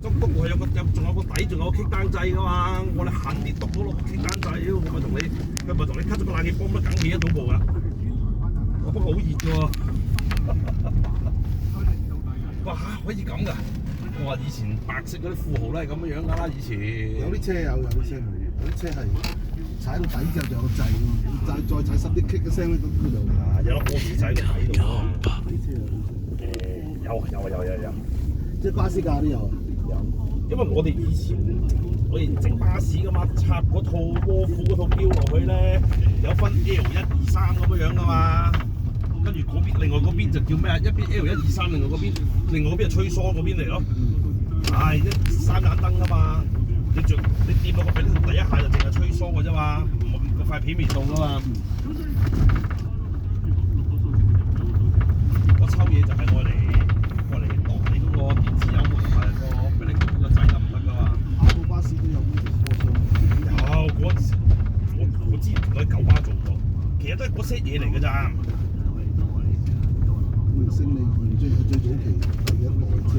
咁篤係仲有個底，仲有個 kick 單掣噶嘛，我哋狠啲篤到落個 kick 單掣，佢咪同你 cut 咗個冷氣泵都梗起得到部噶。不過好熱嘅喎。哇！可以咁噶？我話以前白色嗰啲富豪都係咁樣㗎啦，以前。有啲車有啲車冇，有啲車係踩到底之後就有個掣㗎嘛，再踩深啲 kick 一聲咧，咁就有粒波士仔喺個底度啊！啲車有，即係巴士架都有。因為我哋以前整巴士㗎嘛，插嗰套窩庫嗰套標落去咧，有分 L 1、2、3咁樣㗎嘛。跟住另外嗰邊就叫咩啊？一邊 L 1、2、3，另外嗰邊係吹梳嗰邊嚟咯。係一三盞燈㗎嘛，你掂到個柄第一下就淨係吹梳㗎啫嘛，個塊片未到㗎嘛。嗰抽嘢就係愛嚟度你嗰個電子油門同埋個俾你個掣得唔得㗎嘛？亞布巴士都有有嗰陣時，我之前喺九巴做過，其實都係嗰 set 嘢嚟㗎咋。勝利園最早期第一代車，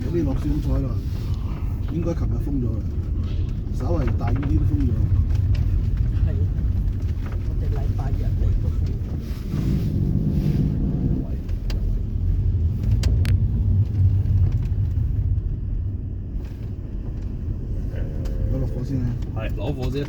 有啲落小彩啦，應該琴日封咗啦，稍為大雨啲都封咗。係，我哋禮拜日嚟都封咗。我落貨先啊！係攞貨先。